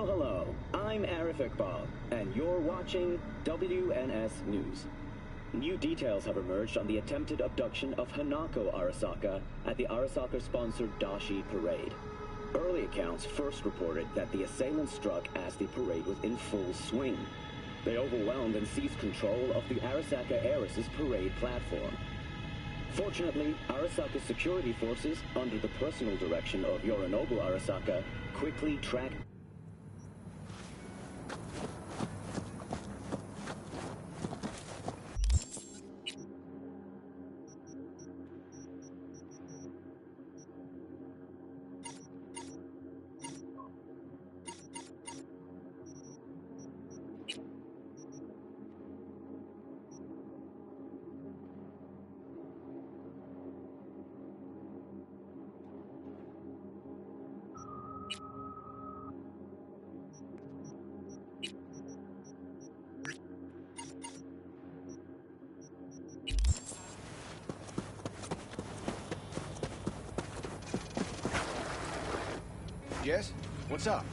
Hello, hello. I'm Arif Iqbal, and you're watching WNS News. New details have emerged on the attempted abduction of Hanako Arasaka at the Arasaka-sponsored Dashi Parade. Early accounts first reported that the assailants struck as the parade was in full swing. They overwhelmed and seized control of the Arasaka Heiress's parade platform. Fortunately, Arasaka's security forces, under the personal direction of Yorinobu Arasaka, quickly tracked... Yes? What's up?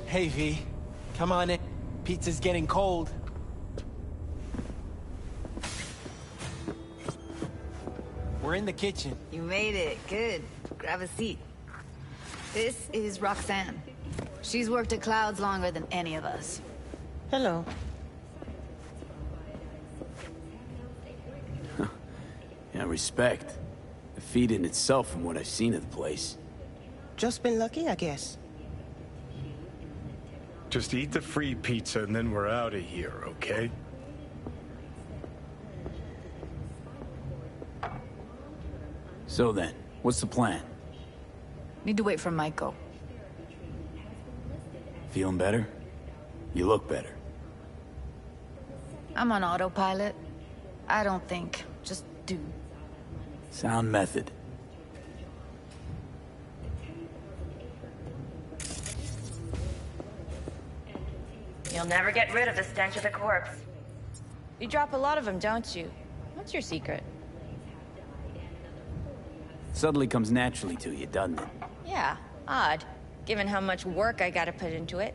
Hey, V. Come on in. Pizza's getting cold. We're in the kitchen. You made it. Good. Grab a seat. This is Roxanne. She's worked at Clouds longer than any of us. Hello. Yeah, respect. A feat in itself from what I've seen of the place. Just been lucky, I guess. Just eat the free pizza and then we're out of here, okay? So then, what's the plan? Need to wait for Maiko. Feeling better? You look better. I'm on autopilot. I don't think. Just do. Sound method. You'll never get rid of the stench of the corpse. You drop a lot of them, don't you? What's your secret? Suddenly comes naturally to you, doesn't it? Yeah, odd, given how much work I gotta put into it.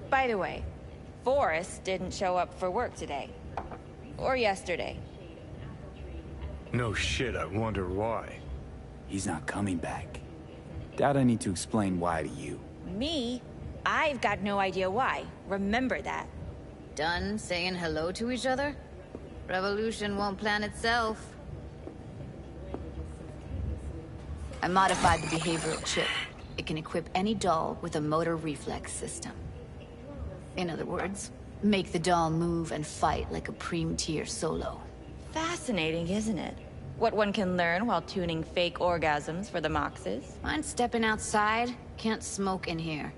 By the way, Forrest didn't show up for work today. Or yesterday. No shit, I wonder why. He's not coming back. Doubt I need to explain why to you. Me? I've got no idea why. Remember that. Done saying hello to each other? Revolution won't plan itself. I modified the behavioral chip. It can equip any doll with a motor reflex system. In other words, make the doll move and fight like a Prime-tier solo. Fascinating, isn't it? What one can learn while tuning fake orgasms for the Moxes. Mind stepping outside? Can't smoke in here.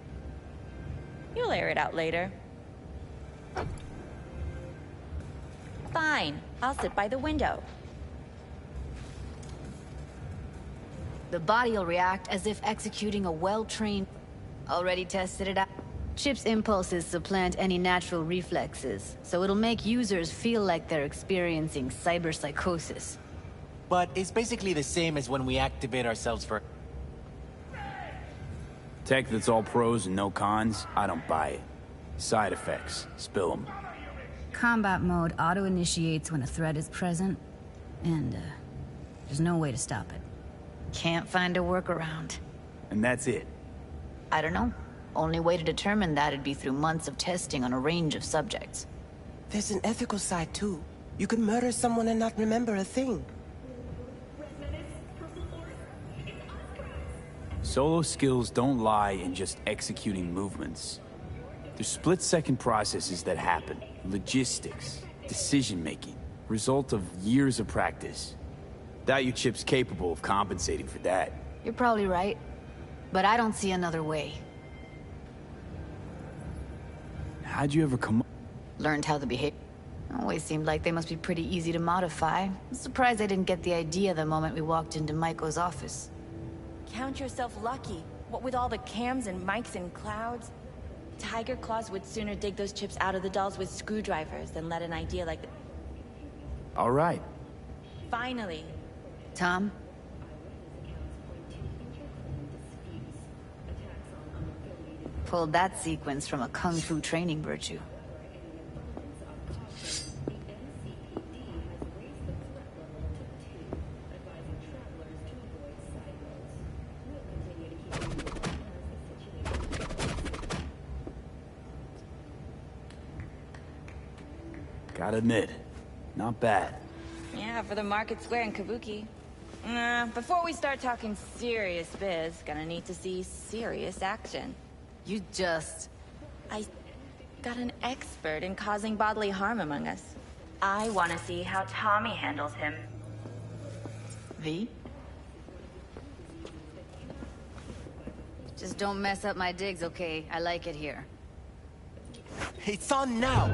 You'll air it out later. Fine, I'll sit by the window. The body'll react as if executing a well-trained... Already tested it out. Chip's impulses supplant any natural reflexes, so it'll make users feel like they're experiencing cyberpsychosis. But it's basically the same as when we activate ourselves for... Tech that's all pros and no cons, I don't buy it. Side effects, spill them. Combat mode auto-initiates when a threat is present, and there's no way to stop it. Can't find a workaround. And that's it. I don't know. Only way to determine that'd be through months of testing on a range of subjects. There's an ethical side, too. You could murder someone and not remember a thing. Solo skills don't lie in just executing movements. There's split-second processes that happen. Logistics, decision-making, result of years of practice. Doubt your chip's capable of compensating for that. You're probably right, but I don't see another way. How'd you ever come... Learned how to behave. Always seemed like they must be pretty easy to modify. I'm surprised I didn't get the idea the moment we walked into Maiko's office. Count yourself lucky. What with all the cams and mics and clouds? Tiger Claws would sooner dig those chips out of the dolls with screwdrivers than let an idea like that. All right. Finally. Tom? Pulled that sequence from a kung fu training virtue. Gotta admit, not bad. Yeah, for the market square in Kabuki. Before we start talking serious biz, gonna need to see serious action. You just... I got an expert in causing bodily harm among us. I want to see how Tommy handles him. V? Just don't mess up my digs, okay? I like it here. It's on now!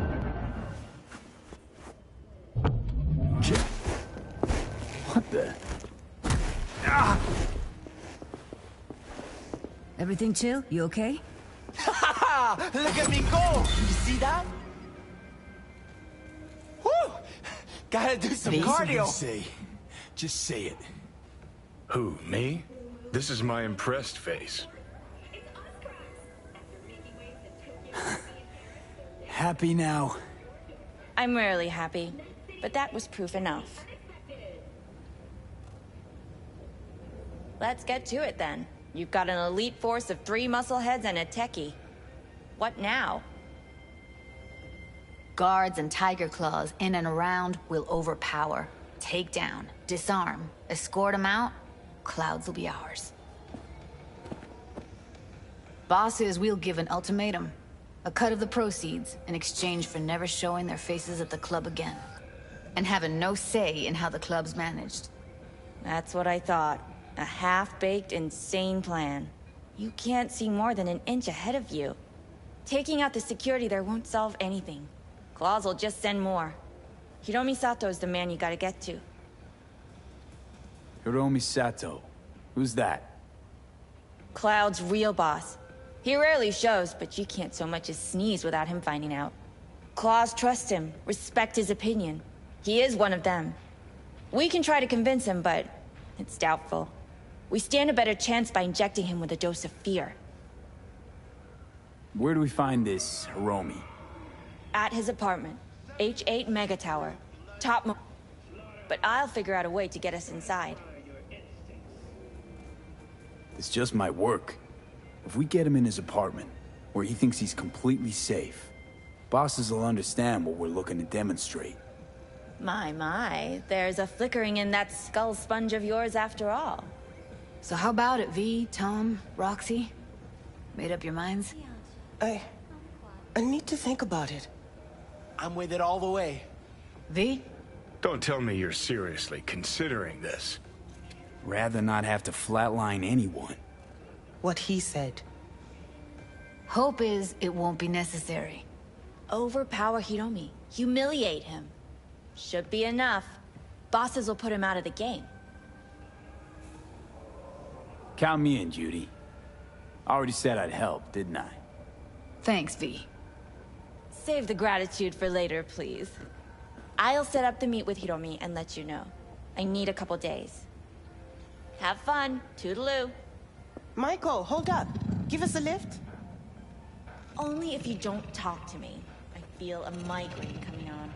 What the... Everything chill? You okay? Look at me go! You see that? Woo! Gotta do some cardio! Say. Just say it. Who, me? This is my impressed face. Happy now? I'm rarely happy, but that was proof enough. Let's get to it then. You've got an elite force of 3 muscleheads and a techie. What now? Guards and Tiger Claws in and around will overpower. Take down, disarm, escort them out. Clouds will be ours. Bosses, we'll give an ultimatum. A cut of the proceeds in exchange for never showing their faces at the club again. And having no say in how the club's managed. That's what I thought. A half-baked, insane plan. You can't see more than an inch ahead of you. Taking out the security there won't solve anything. Claws will just send more. Hiromi Sato is the man you gotta get to. Hiromi Sato. Who's that? Cloud's real boss. He rarely shows, but you can't so much as sneeze without him finding out. Claws trust him, respect his opinion. He is one of them. We can try to convince him, but it's doubtful. We stand a better chance by injecting him with a dose of fear. Where do we find this Hiromi? At his apartment. H8 Mega Tower. But I'll figure out a way to get us inside. This just might work. If we get him in his apartment, where he thinks he's completely safe, bosses will understand what we're looking to demonstrate. My, there's a flickering in that skull sponge of yours after all. So how about it, V, Tom, Roxy? Made up your minds? I need to think about it. I'm with it all the way. V? Don't tell me you're seriously considering this. Rather not have to flatline anyone. What he said. Hope is it won't be necessary. Overpower Hiromi. Humiliate him. Should be enough. Bosses will put him out of the game. Count me in, Judy. I already said I'd help, didn't I? Thanks, V. Save the gratitude for later, please. I'll set up the meet with Hiromi and let you know. I need a couple days. Have fun. Toodaloo. Michael, hold up. Give us a lift? Only if you don't talk to me. I feel a migraine coming on.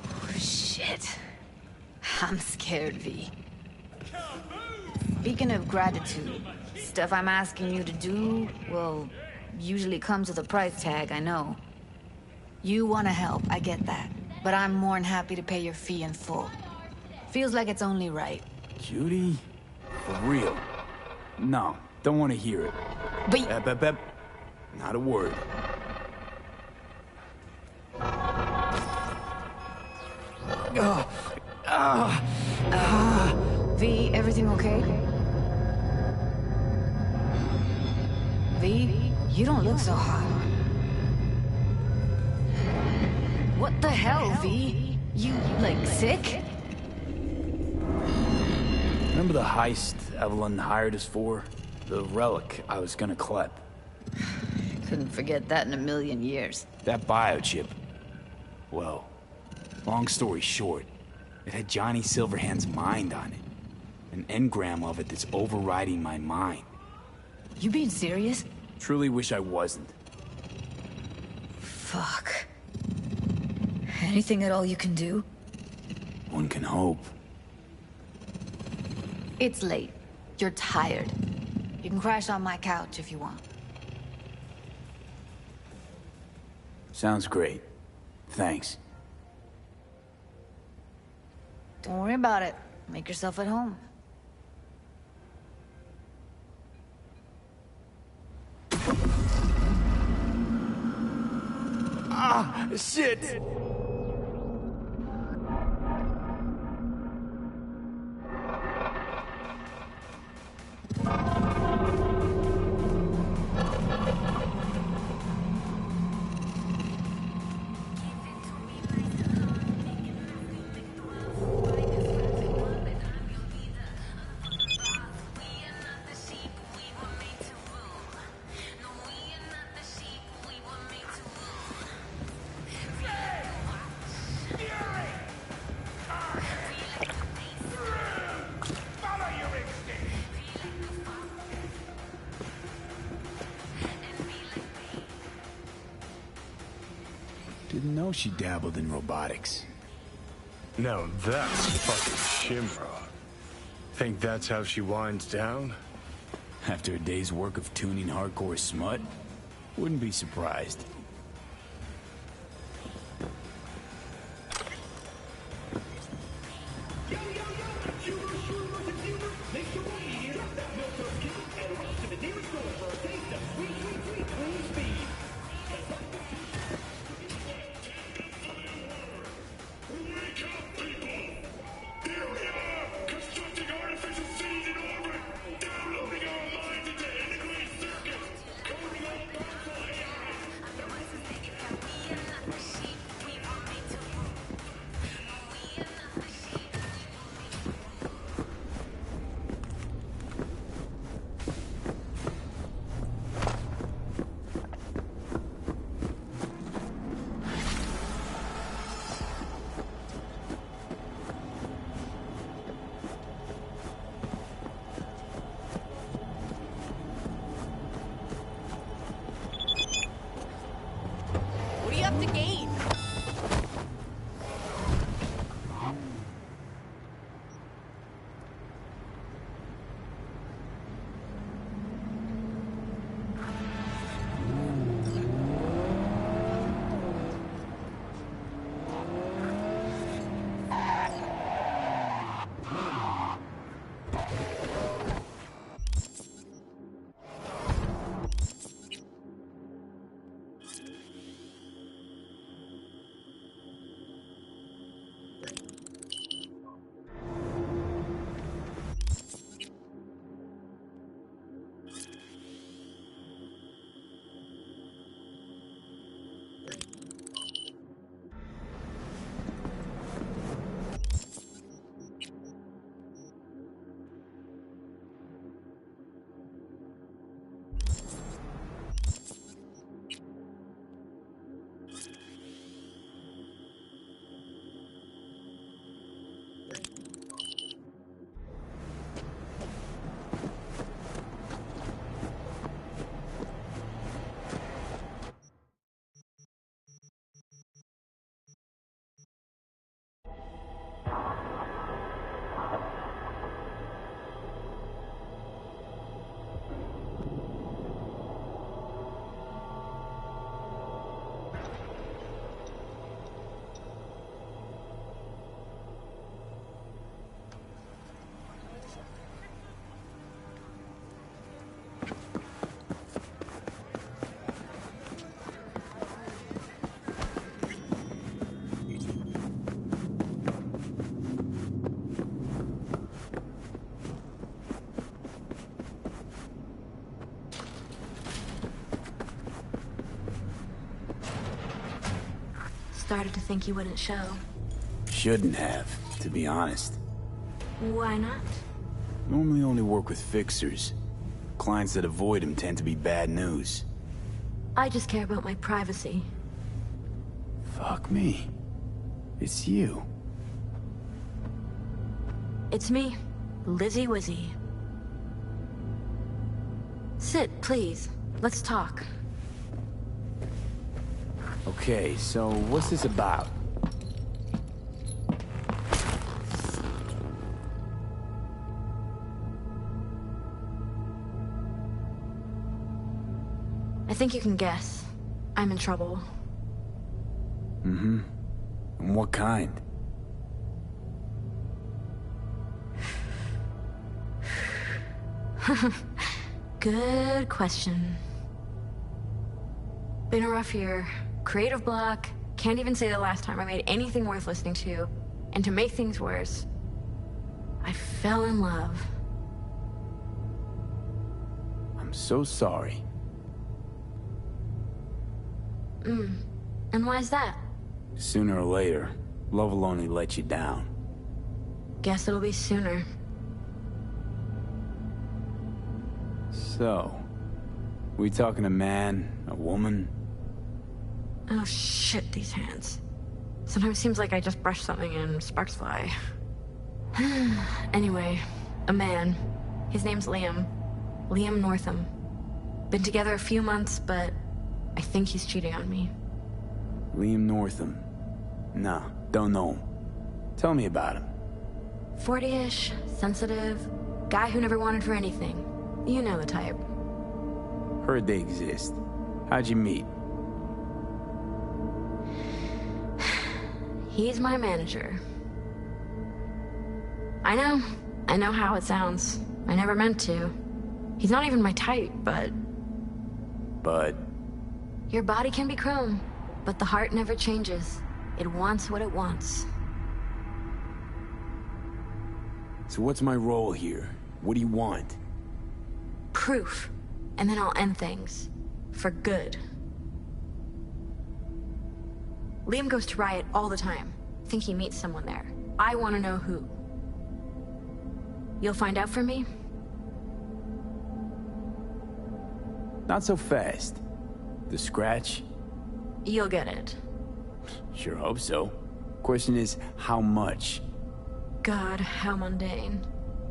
Oh, shit. I'm scared, V. Speaking of gratitude, stuff I'm asking you to do, well, usually comes with a price tag, I know. You want to help, I get that. But I'm more than happy to pay your fee in full. Feels like it's only right. Judy? For real? No, don't want to hear it. But... Bep. Not a word. V, everything okay? V, you don't look so hot. What the hell, V? You, like, sick? Remember the heist Evelyn hired us for? The relic I was gonna collect. Couldn't forget that in a million years. That biochip. Well, long story short, it had Johnny Silverhand's mind on it. An engram of it that's overriding my mind. You being serious? Truly wish I wasn't. Fuck. Anything at all you can do? One can hope. It's late. You're tired. You can crash on my couch if you want. Sounds great. Thanks. Don't worry about it. Make yourself at home. Ah, shit! Didn't know she dabbled in robotics. Now that's fucking Shimra. Think that's how she winds down? After a day's work of tuning hardcore smut? Wouldn't be surprised. started to think you wouldn't show. Shouldn't have, to be honest. Why not? Normally only work with fixers. Clients that avoid him tend to be bad news. I just care about my privacy. Fuck me. It's you. It's me, Lizzie Wizzy. Sit, please. Let's talk. Okay, so what's this about? I think you can guess. I'm in trouble. Mm-hmm. And what kind? Good question. Been a rough year. Creative block. Can't even say the last time I made anything worth listening to. And to make things worse, I fell in love. I'm so sorry. And why's that? Sooner or later, love will only let you down. Guess it'll be sooner. So, we talking a man, a woman? Oh shit, these hands. Sometimes it seems like I just brushed something and sparks fly. Anyway, a man. His name's Liam. Liam Northam. Been together a few months, but I think he's cheating on me. Liam Northam. Nah, don't know him. Tell me about him. 40-ish, sensitive, guy who never wanted for anything. You know the type. Heard they exist. How'd you meet? He's my manager. I know how it sounds. I never meant to. He's not even my type, but... But... Your body can be chrome, but the heart never changes. It wants what it wants. So what's my role here? What do you want? Proof. And then I'll end things. For good. Liam goes to Riot all the time. Think he meets someone there. I want to know who. You'll find out for me? Not so fast. The scratch? You'll get it. Sure hope so. Question is, how much? God, how mundane.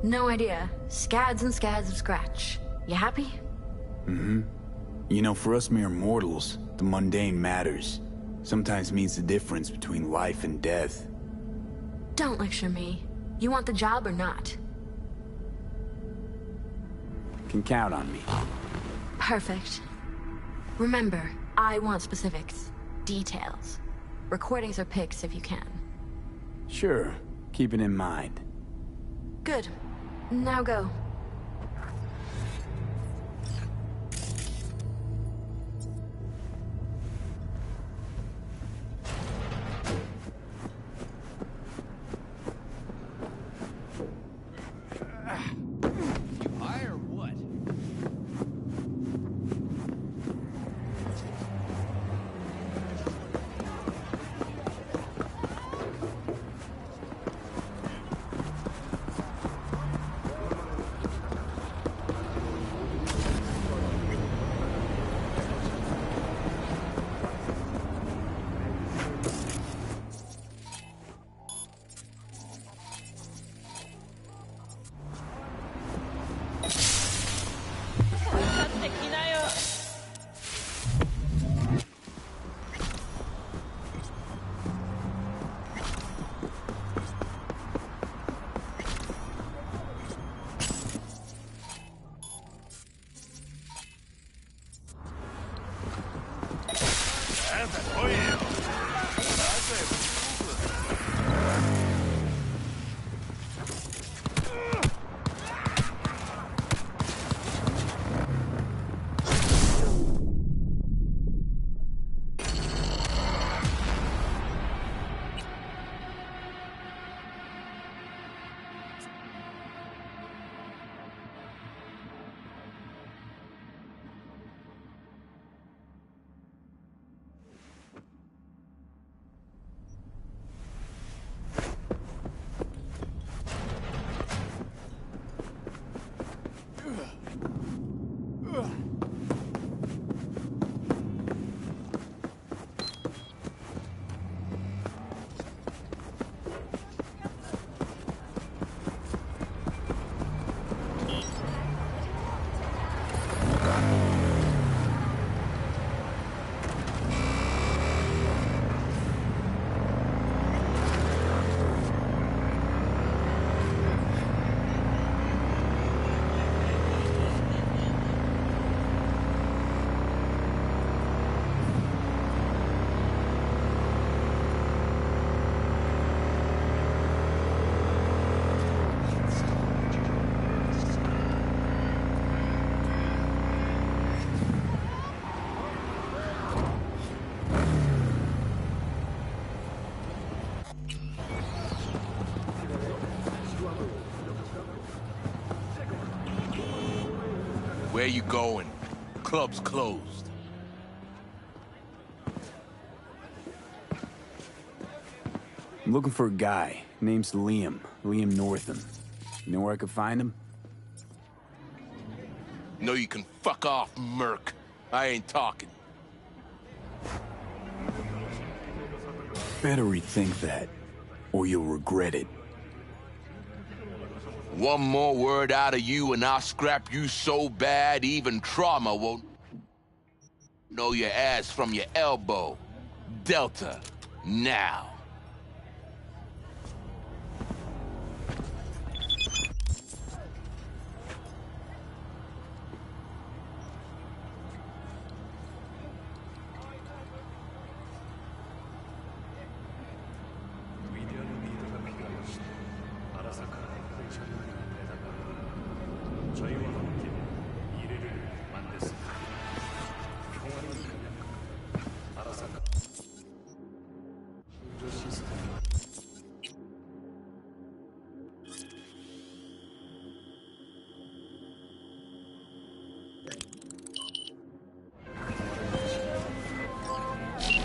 No idea. Scads and scads of scratch. You happy? Mm-hmm. You know, for us mere mortals, the mundane matters. Sometimes means the difference between life and death. Don't lecture me. You want the job or not? Can count on me. Perfect. Remember, I want specifics. Details. Recordings or pics if you can. Sure. Keep it in mind. Good. Now go. Where you going? Club's closed. I'm looking for a guy. Name's Liam. Liam Northam. You know where I could find him? No, you can fuck off, Merc. I ain't talking. Better rethink that, or you'll regret it. One more word out of you and I'll scrap you so bad even trauma won't know your ass from your elbow. Delta, now.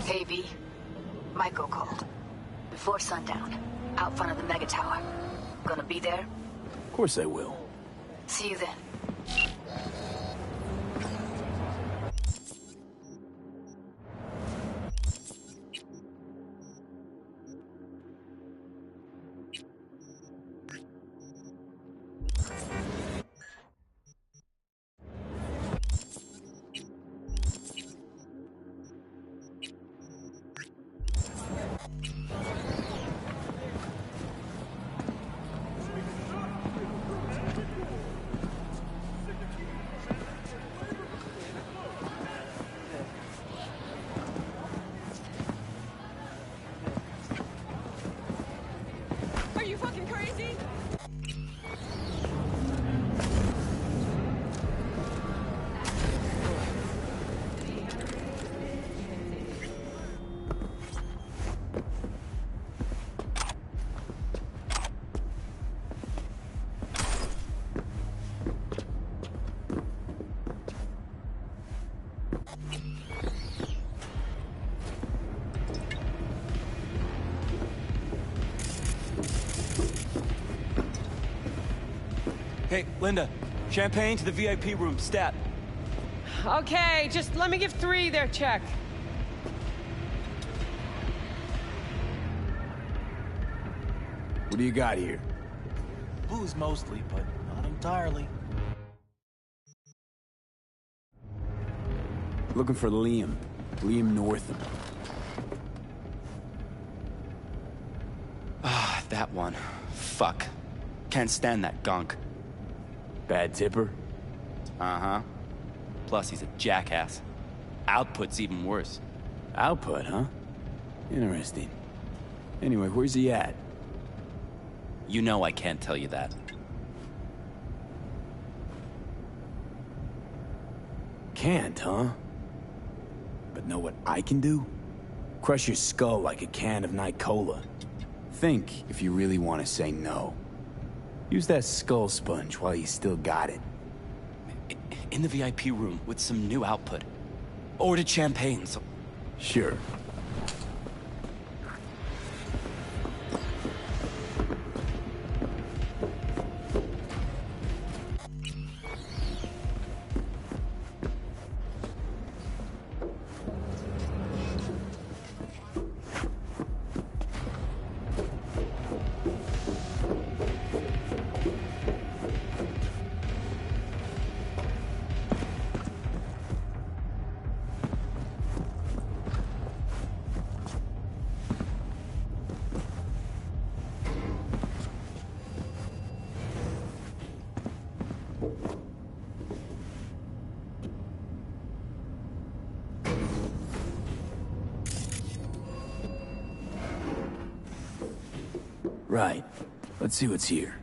Hey, V. Michael called. Before sundown, out front of the Mega Tower. Gonna be there? Of course I will. See you then. Are you fucking crazy? Hey, Linda. Champagne to the VIP room, stat. Okay, just let me give 3 their check. What do you got here? Booze mostly, but not entirely. Looking for Liam. Liam Northam. Ah, that one. Fuck. Can't stand that gunk. Bad tipper? Uh-huh. Plus, he's a jackass. Output's even worse. Output, huh? Interesting. Anyway, where's he at? You know I can't tell you that. Can't, huh? But know what I can do? Crush your skull like a can of Night Cola. Think if you really want to say no. Use that skull sponge while you still got it. In the VIP room with some new output. Ordered champagne, so... Sure. Right. Let's see what's here.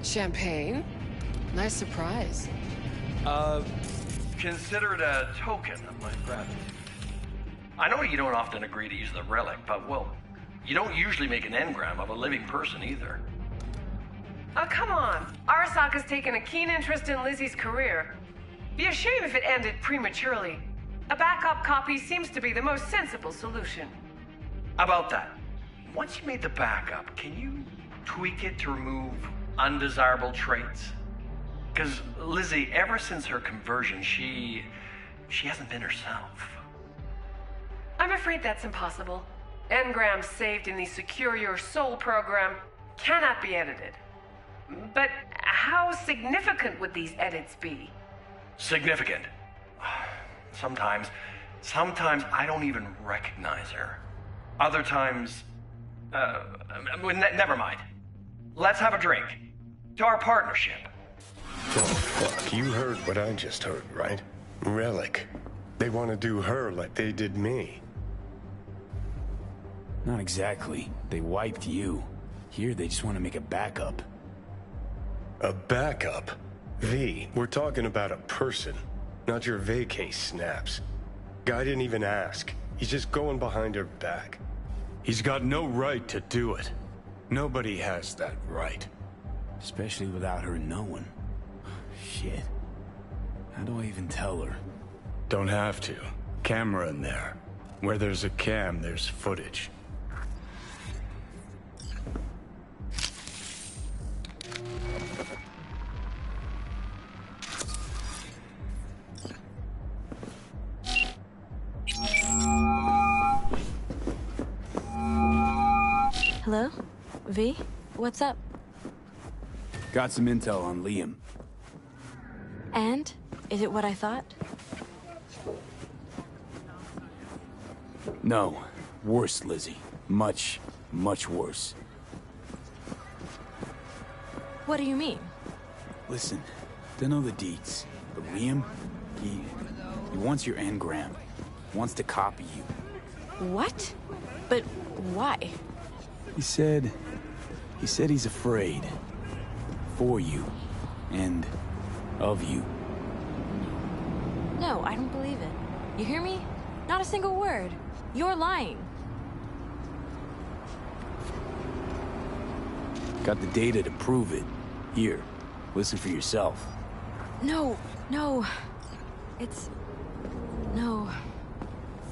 Champagne? Nice surprise. Consider it a token of my gratitude. I know you don't often agree to use the relic, but, well, you don't usually make an engram of a living person either. Oh, come on. Arasaka's taken a keen interest in Lizzie's career. Be a shame if it ended prematurely. A backup copy seems to be the most sensible solution. About that, once you made the backup, can you tweak it to remove undesirable traits? Because Lizzie, ever since her conversion, she hasn't been herself. I'm afraid that's impossible. Engrams saved in the Secure Your Soul program cannot be edited. But how significant would these edits be? Significant? Sometimes I don't even recognize her. Other times, never mind. Let's have a drink. To our partnership. Oh, fuck. You heard what I just heard, right? Relic. They want to do her like they did me. Not exactly. They wiped you. Here, they just want to make a backup. A backup? V, we're talking about a person, not your vacay snaps. Guy didn't even ask. He's just going behind her back. He's got no right to do it. Nobody has that right. Especially without her knowing. Shit. How do I even tell her? Don't have to. Camera in there. Where there's a cam, there's footage. Hello? V? What's up? Got some intel on Liam. And? Is it what I thought? No. Worse, Lizzie. Much, much worse. What do you mean? Listen, don't know the deets, but Liam, he wants your engram. Wants to copy you. What? But why? He said he's afraid. For you. And of you. No, I don't believe it. You hear me? Not a single word. You're lying. Got the data to prove it. Here, listen for yourself. No. No.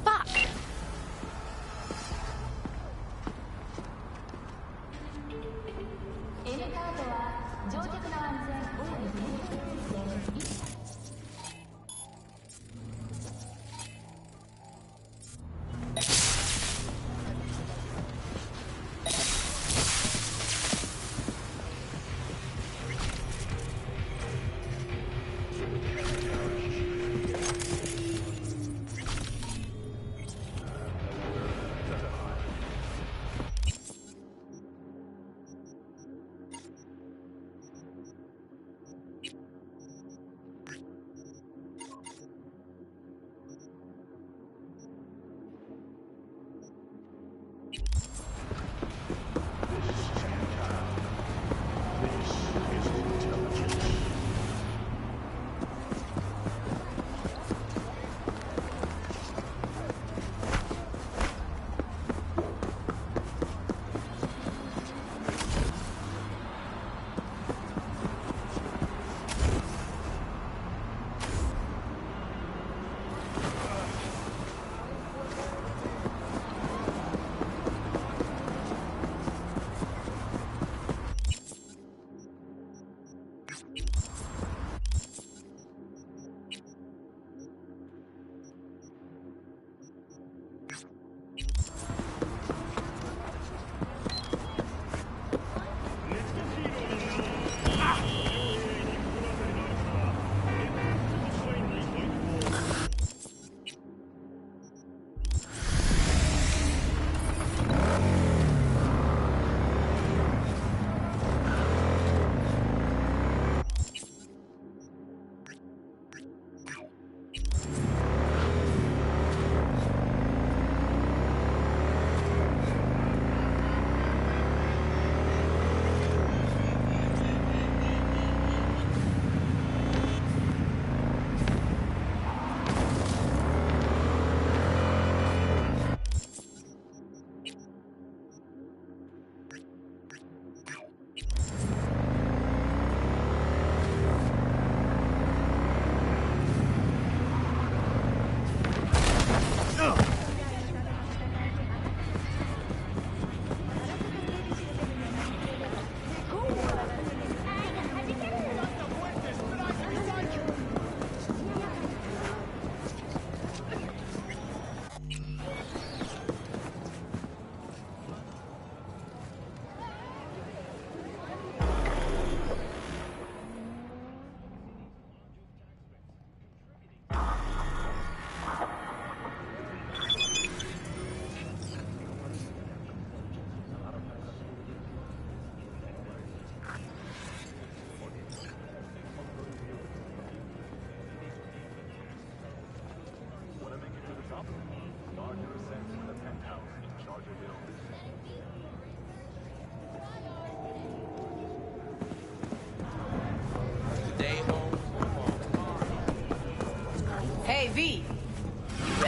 Fuck!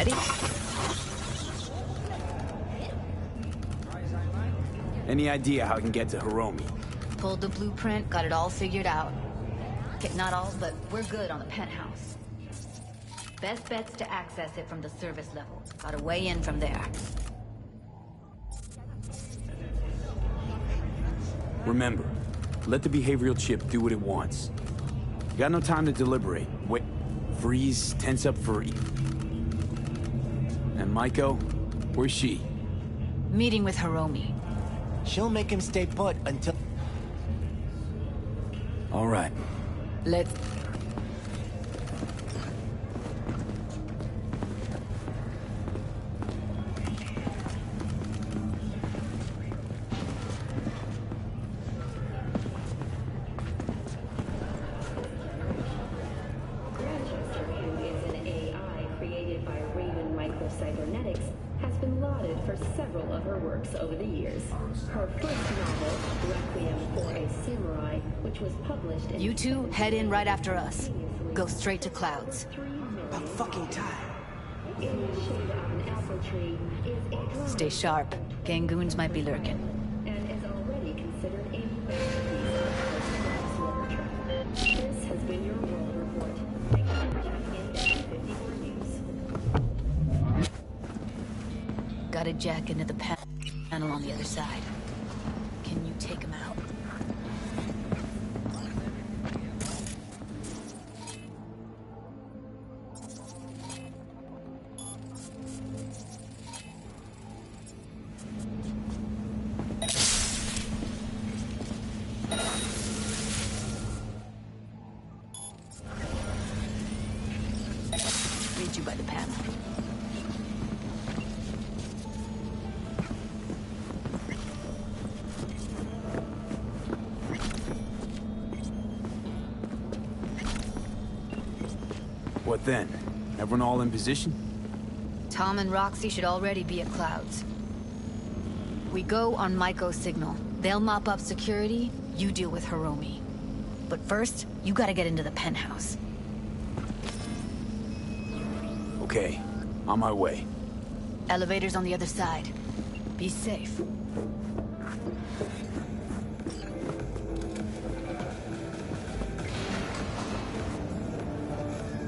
Ready? Any idea how I can get to Hiromi? Pulled the blueprint, got it all figured out. Okay, not all, but we're good on the penthouse. Best bet's to access it from the service level. Got a way in from there. Remember, let the behavioral chip do what it wants. You got no time to deliberate. Wait, freeze, tense up for... And Maiko? Where's she? Meeting with Hiromi. She'll make him stay put until... All right. Let's... Cybernetics has been lauded for several of her works over the years. Her first novel, Requiem for a Samurai, which was published in... You two head in right after us. Go straight to Clouds. I'm fucking tired. In the shade of an apple tree is a... Stay sharp. Gangoons might be lurking. And is already considered a masterpiece of post-crisis literature. This has been your World Report. Thank you for tuning in to 54 News. Got a jack into the panel on the other side. Can you take him out? Read you by the panel. What then? Everyone all in position? Tom and Roxy should already be at Clouds. We go on Maiko's signal. They'll mop up security, you deal with Hiromi. But first, you gotta get into the penthouse. Okay, on my way. Elevator's on the other side. Be safe.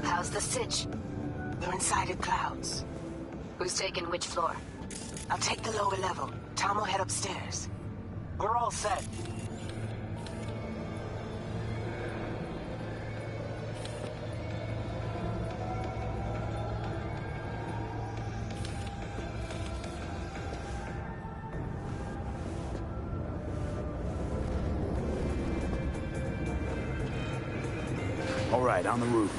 How's the sitch? We're inside at Clouds. Who's taking which floor? I'll take the lower level. Tom will head upstairs. We're all set. All right, on the roof.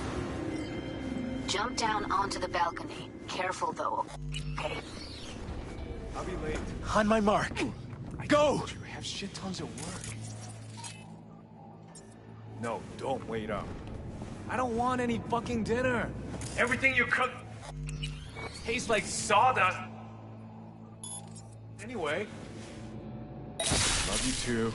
Jump down onto the balcony. Careful, though. Okay? I'll be late. On my mark. Go! You have shit tons of work. No, don't wait up. I don't want any fucking dinner. Everything you cook tastes like sawdust. Anyway. Love you too.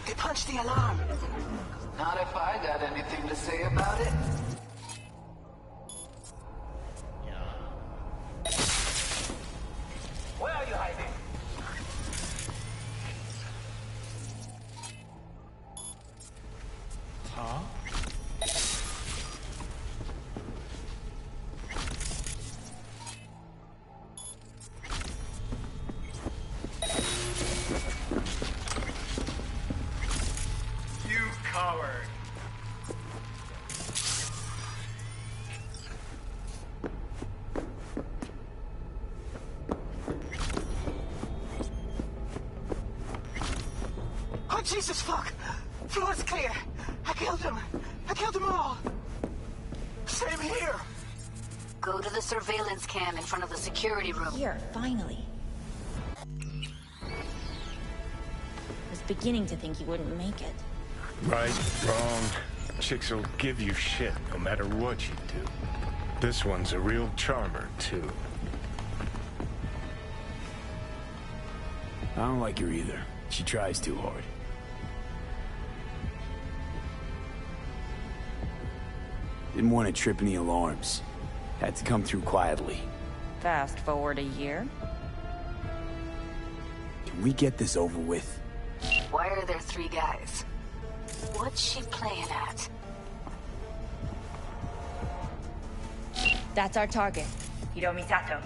They punched the alarm. Not if I got anything to say about it. Where are you hiding? Huh? You coward. Oh, Jesus, fuck! Floor's clear. I killed them. I killed them all. Same here. Go to the surveillance cam in front of the security room. Here, finally. I was beginning to think you wouldn't make it. Right, wrong. Chicks will give you shit no matter what you do. This one's a real charmer, too. I don't like her either. She tries too hard. Didn't want to trip any alarms. Had to come through quietly. Fast forward a year. Can we get this over with? Why are there 3 guys? What's she playing at? That's our target. Hiromi Sato.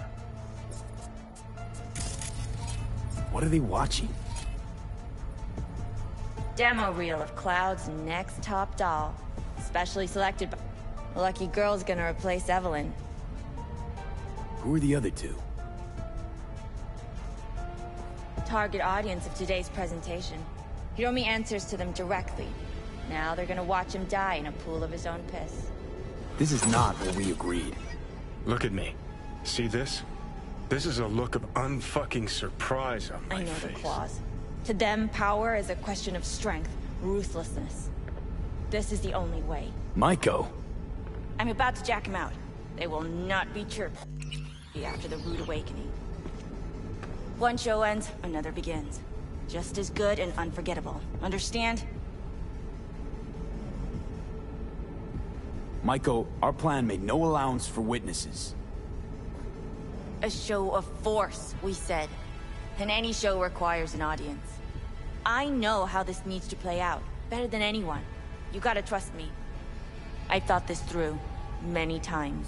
What are they watching? Demo reel of Cloud's next top doll. Specially selected by... Lucky girl's gonna replace Evelyn. Who are the other 2? Target audience of today's presentation. Hiromi answers to them directly. Now they're gonna watch him die in a pool of his own piss. This is not what we agreed. Look at me. See this? This is a look of unfucking surprise on my face. I know the claws. To them, power is a question of strength, ruthlessness. This is the only way. Maiko! I'm about to jack him out. They will not be chirped after the rude awakening. One show ends, another begins. Just as good and unforgettable. Understand? Maiko, our plan made no allowance for witnesses. A show of force, we said. And any show requires an audience. I know how this needs to play out, better than anyone. You gotta trust me. I've thought this through, many times.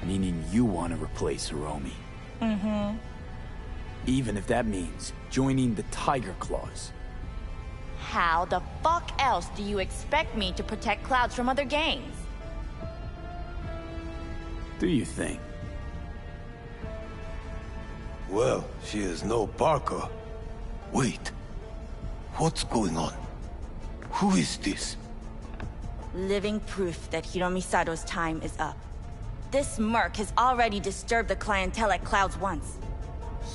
Meaning you want to replace Hiromi. Mm-hmm. Even if that means joining the Tiger Claws. How the fuck else do you expect me to protect Clouds from other gangs? Do you think? Well, she is no Parker. Wait. What's going on? Who is this? Living proof that Hiromi Sato's time is up. This merc has already disturbed the clientele at Clouds once.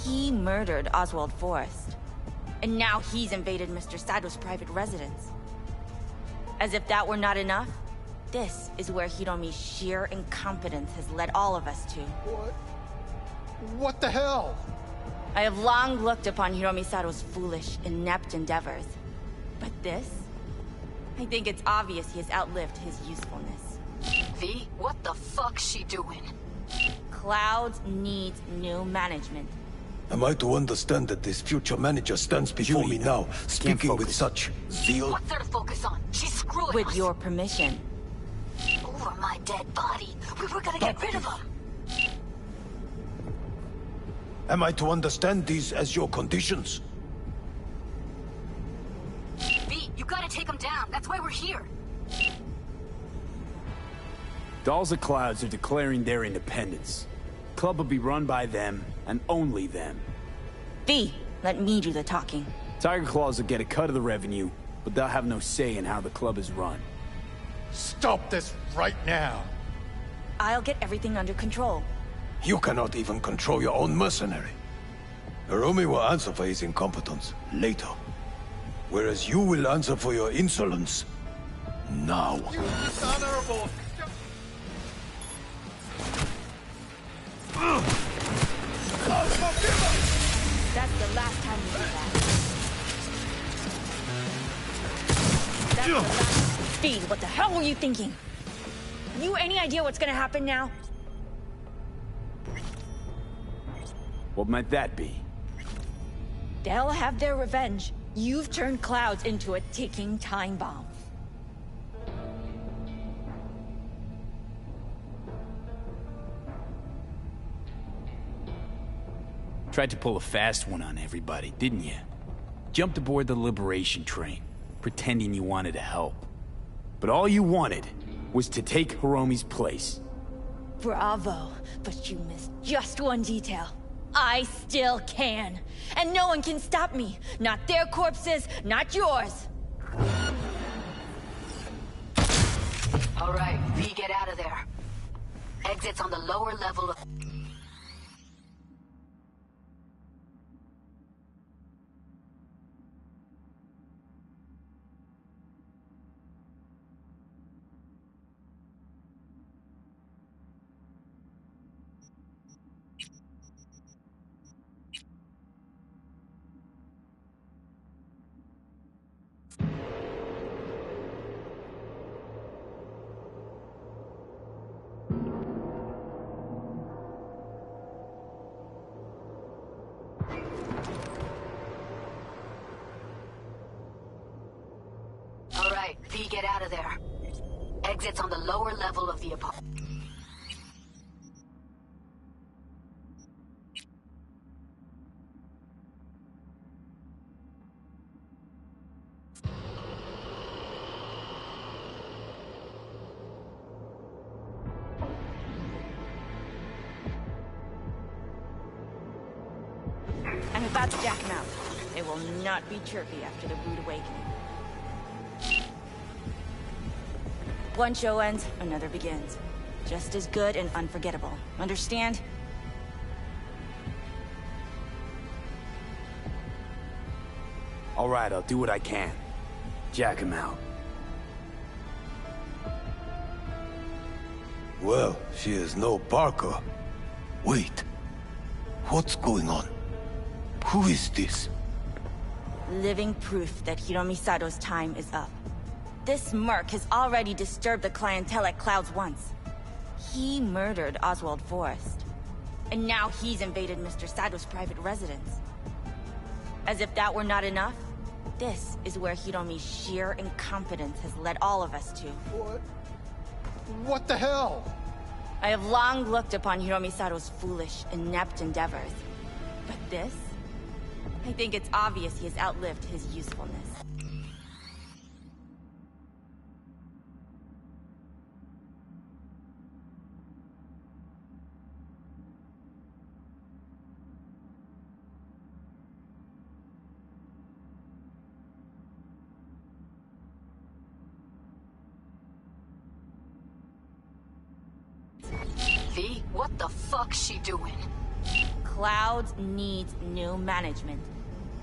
He murdered Oswald Forrest. And now he's invaded Mr. Sato's private residence. As if that were not enough, this is where Hiromi's sheer incompetence has led all of us to. What the hell? I have long looked upon Hiromi Sato's foolish, inept endeavors. But this? I think it's obvious he has outlived his usefulness. V, what the fuck's she doing? Clouds needs new management. Am I to understand that this future manager stands before me now, speaking with such zeal? What's there to focus on? She's screwing With us. your permission. Over my dead body. We were gonna get rid of him. Am I to understand these as your conditions? V, you gotta take him down. That's why we're here. Dolls of Clouds are declaring their independence. Club will be run by them, and only them. V, let me do the talking. Tiger Claws will get a cut of the revenue, but they'll have no say in how the club is run. Stop this right now. I'll get everything under control. You cannot even control your own mercenary. Hiromi will answer for his incompetence later. Whereas you will answer for your insolence now. You dishonorable... That's the last time you do that. That's the last... Speed, what the hell were you thinking? You any idea what's gonna happen now? What might that be? They'll have their revenge. You've turned Clouds into a ticking time bomb. Tried to pull a fast one on everybody, didn't you? Jumped aboard the Liberation train, pretending you wanted to help. But all you wanted was to take Hiromi's place. Bravo, but you missed just one detail. I still can. And no one can stop me. Not their corpses, not yours. All right, V, get out of there. Exits on the lower level of... All right, V, get out of there. Exits on the lower level of the apartment. I'm about to jack him out. They will not be chirpy after the rude awakening. One show ends, another begins. Just as good and unforgettable. Understand? All right, I'll do what I can. Jack him out. Well, she is no Parker. Wait. What's going on? Who is this? Living proof that Hiromi Sato's time is up. This merc has already disturbed the clientele at Clouds once. He murdered Oswald Forrest. And now he's invaded Mr. Sato's private residence. As if that were not enough, this is where Hiromi's sheer incompetence has led all of us to. What the hell? I have long looked upon Hiromi Sato's foolish, inept endeavors. But this? I think it's obvious he has outlived his usefulness. V, what the fuck's she doing? Clouds needs new management.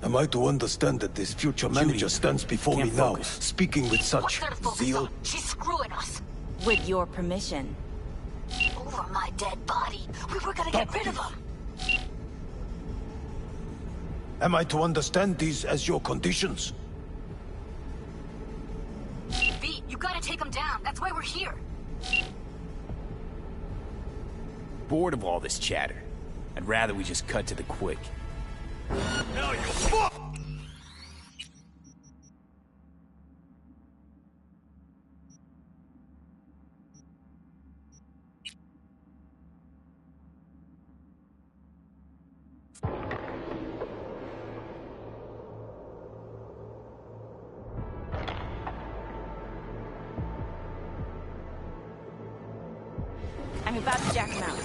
Am I to understand that this future manager stands before me now, speaking with such zeal? She's screwing us. With your permission. Over my dead body. We were gonna get rid of him. Am I to understand these as your conditions? V, you gotta take him down. That's why we're here. Bored of all this chatter. I'd rather we just cut to the quick. Now you fuck! I'm about to jack him out.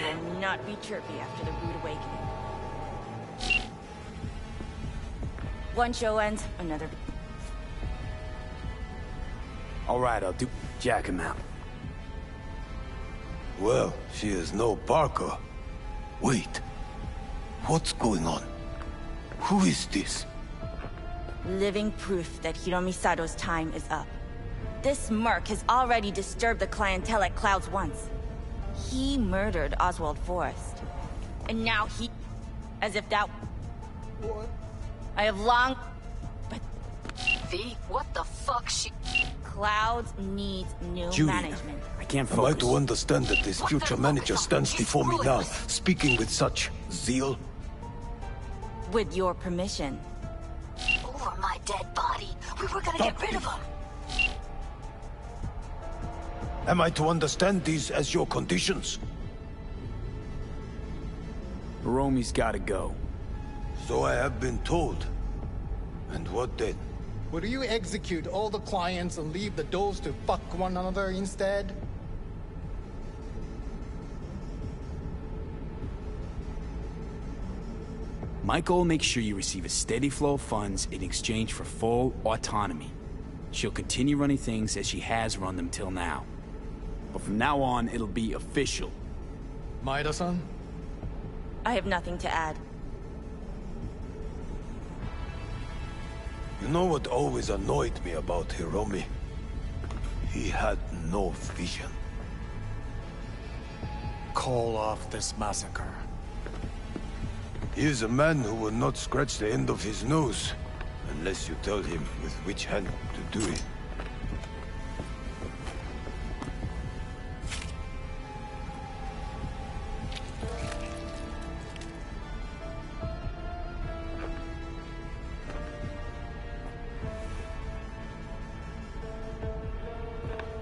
They will not be chirpy after the rude awakening. One show ends, another... All right, I'll do... Jack him out. Well, she is no Parker. Wait. What's going on? Who is this? Living proof that Hiromi Sato's time is up. This merc has already disturbed the clientele at Clouds once. He murdered Oswald Forrest. And now he... As if that... What? I have long... But... V, what the fuck she... Clouds needs new management. I can't focus. Am I to understand that this future manager stands before me now, speaking with such zeal? With your permission. Over my dead body. We were gonna get rid of him. Am I to understand these as your conditions? Hiromi's gotta go. So I have been told. And what then? Would you execute all the clients and leave the doors to fuck one another instead? My goal makes sure you receive a steady flow of funds in exchange for full autonomy. She'll continue running things as she has run them till now. But from now on, it'll be official. Maida-san? I have nothing to add. You know what always annoyed me about Hiromi? He had no vision. Call off this massacre. He is a man who will not scratch the end of his nose unless you tell him with which hand to do it.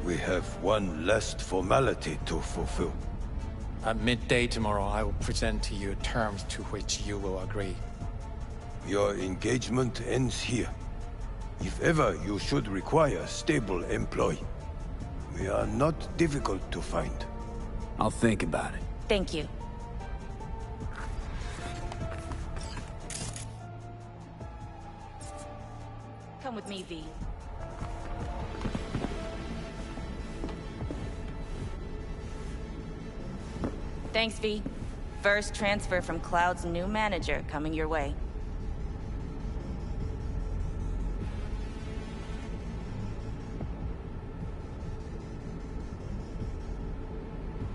We have one last formality to fulfill. At midday tomorrow, I will present to you terms to which you will agree. Your engagement ends here. If ever you should require a stable employee, we are not difficult to find. I'll think about it. Thank you. Come with me, V. Thanks, V. First transfer from Cloud's new manager coming your way.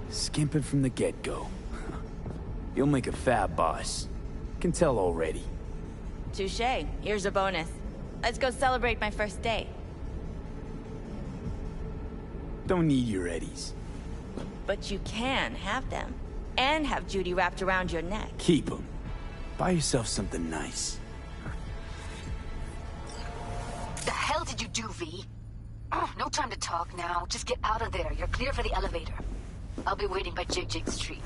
Skimping from the get-go. You'll make a fab boss. Can tell already. Touché. Here's a bonus. Let's go celebrate my first day. Don't need your eddies. But you can have them. And have Judy wrapped around your neck. Keep them. Buy yourself something nice. The hell did you do, V? Oh, no time to talk now. Just get out of there. You're clear for the elevator. I'll be waiting by Jig Street.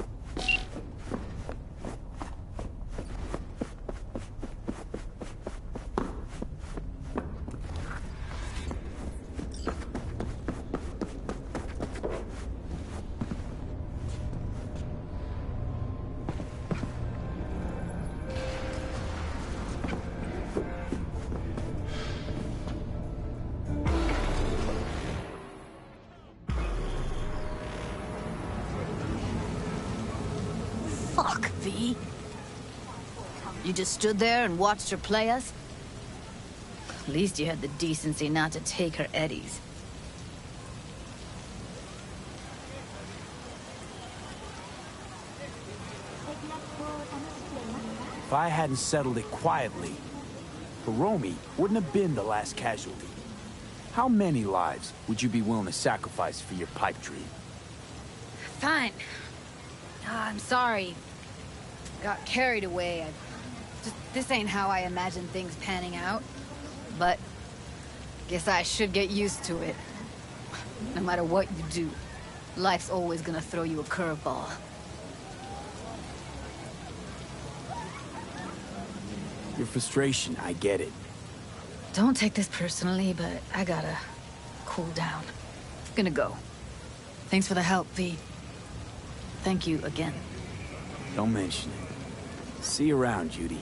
Fuck, V. You just stood there and watched her play us? At least you had the decency not to take her eddies. If I hadn't settled it quietly, Hiromi wouldn't have been the last casualty. How many lives would you be willing to sacrifice for your pipe dream? Fine. I'm sorry. Got carried away. This ain't how I imagined things panning out. But guess I should get used to it. No matter what you do, life's always gonna throw you a curveball. Your frustration, I get it. Don't take this personally, but I gotta cool down. Gonna go. Thanks for the help, V. Thank you again. Don't mention it. See you around, Judy.